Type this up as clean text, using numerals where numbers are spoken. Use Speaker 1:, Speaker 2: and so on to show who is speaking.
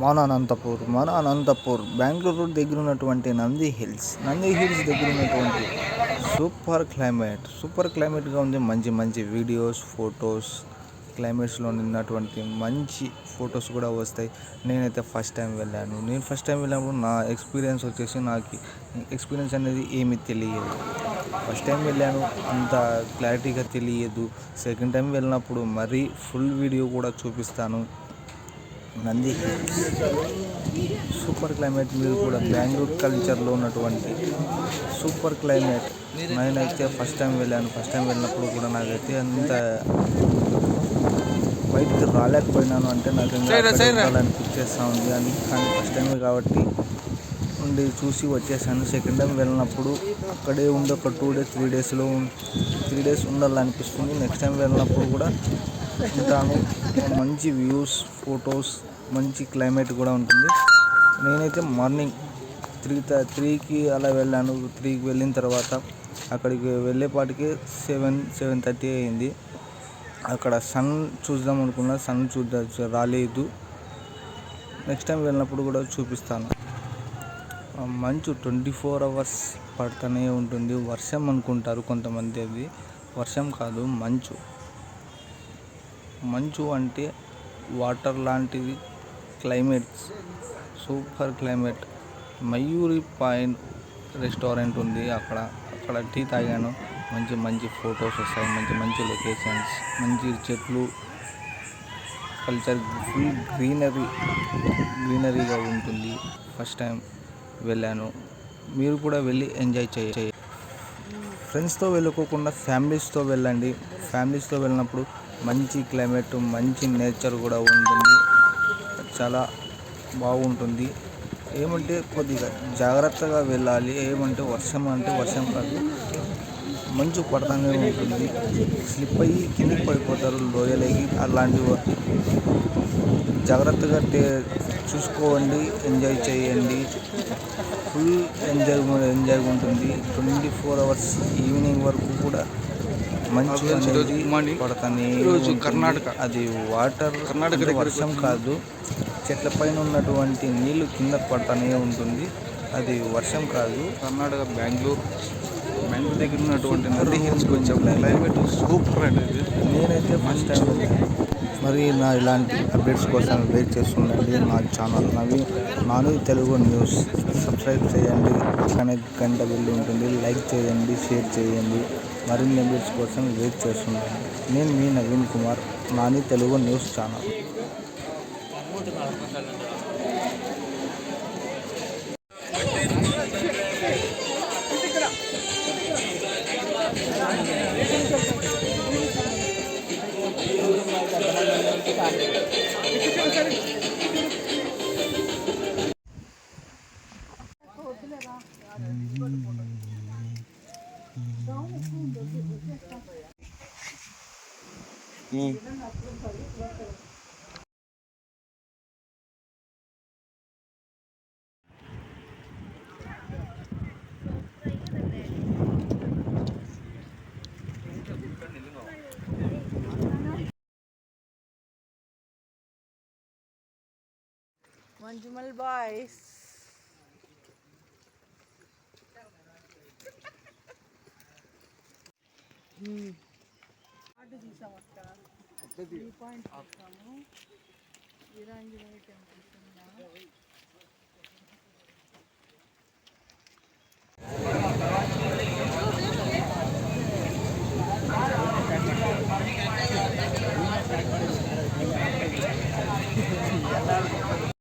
Speaker 1: మన అనంతపూర్ బెంగళూరు దగ్గర ఉన్నటువంటి నంది హిల్స్ దగ్గర ఉన్నటువంటి సూపర్ క్లైమేట్గా ఉంది. మంచి మంచి వీడియోస్, ఫొటోస్, క్లైమేట్స్లో ఉన్నటువంటి మంచి ఫొటోస్ కూడా వస్తాయి. నేనైతే ఫస్ట్ టైం వెళ్ళాను. వెళ్ళినప్పుడు నా ఎక్స్పీరియన్స్ వచ్చేసి, నాకు ఎక్స్పీరియన్స్ అనేది ఏమీ తెలియదు. ఫస్ట్ టైం వెళ్ళాను, అంత క్లారిటీగా తెలియదు. సెకండ్ టైం వెళ్ళినప్పుడు మరీ ఫుల్ వీడియో కూడా చూపిస్తాను. Nandi hills super climate. మీరు కూడా బెంగళూరు కల్చర్లో ఉన్నటువంటి సూపర్ క్లైమేట్. నేనైతే ఫస్ట్ టైం వెళ్ళినప్పుడు కూడా నాకైతే అంత బయటికి రాలేకపోయినాను. అంటే నాకు అనిపించేస్తూ ఉంది. కానీ ఫస్ట్ టైం కాబట్టి ఉండి చూసి వచ్చేసాను. సెకండ్ టైం వెళ్ళినప్పుడు అక్కడే ఉండి ఒక 2 days 3 days ఉండాలనిపిస్తుంది. నెక్స్ట్ టైం వెళ్ళినప్పుడు కూడా ఉంటాను. మంచి వ్యూస్, ఫొటోస్, మంచి క్లైమేట్ కూడా ఉంటుంది. నేనైతే మార్నింగ్ 3కి అలా వెళ్ళాను. 3కి వెళ్ళిన తర్వాత అక్కడికి వెళ్ళేపాటికి 7:30 అయింది. అక్కడ సన్ చూద్దాం అనుకున్నా, సన్ రాలేదు. నెక్స్ట్ టైం వెళ్ళినప్పుడు కూడా చూపిస్తాను. మంచు 24 hours పడుతూనే ఉంటుంది. వర్షం అనుకుంటారు కొంతమంది, అది వర్షం కాదు, మంచు అంటే వాటర్ లాంటిది. Climates super climate. Mayuri point restaurant ఉంది, అక్కడ టీ తాగాను. మంచి ఫొటోస్ వస్తాయి. మంచి లొకేషన్స్, మంచి చెట్లు, కల్చర్, ఫుల్ గ్రీనరీగా ఉంటుంది. ఫస్ట్ టైం వెళ్ళాను. మీరు కూడా వెళ్ళి ఎంజాయ్ చేయండి. ఫ్రెండ్స్తో వెళ్ళకోకుండా ఫ్యామిలీస్తో వెళ్ళండి. ఫ్యామిలీస్తో వెళ్ళినప్పుడు మంచి క్లైమేట్, మంచి నేచర్ కూడా ఉంటుంది. చాలా బాగుంటుంది. ఏమంటే కొద్దిగా జాగ్రత్తగా వెళ్ళాలి. వర్షం కాదు, మంచు పడుతూనే ఉంటుంది. స్లిప్ అయ్యి కిందికి పడిపోతారు లోయలకి. అలాంటివి జాగ్రత్తగా చూసుకోండి. ఎంజాయ్ చేయండి. ఫుల్ ఎంజాయ్ ఉంటుంది. 24 hours ఈవినింగ్ వరకు కూడా మంచు అనేది పడుతూనే కర్ణాటక. అది వాటర్, వర్షం కాదు, చెట్ల పైన ఉన్నటువంటి నీళ్లు కింద పడుతూనే ఉంటుంది. అది వర్షం కాదు. కర్ణాటక బెంగళూరు దగ్గర ఉన్నటువంటి నంది హిల్స్కి వచ్చే క్లైమేట్ సూపర్ అనేది. నేనైతే ఫస్ట్ టైం వెళ్ళాను. మరి నా ఇలాంటి అప్డేట్స్ కోసం వెయిట్ చేస్తుండండి. నా channel Nani Telugu news subscribe చేయండి. పక్కనే గంట బిల్లు ఉంటుంది. లైక్ చేయండి, షేర్ చేయండి. మరిన్ని అప్డేట్స్ కోసం వెయిట్ చేస్తున్నాను. నేను మీ Naveen Kumar, Nani Telugu news channel.
Speaker 2: Manjumal boys. Order తీసాం అక్క. 3 points ఇస్తాము. వీరాంజనేయ టెంపుల్ కింద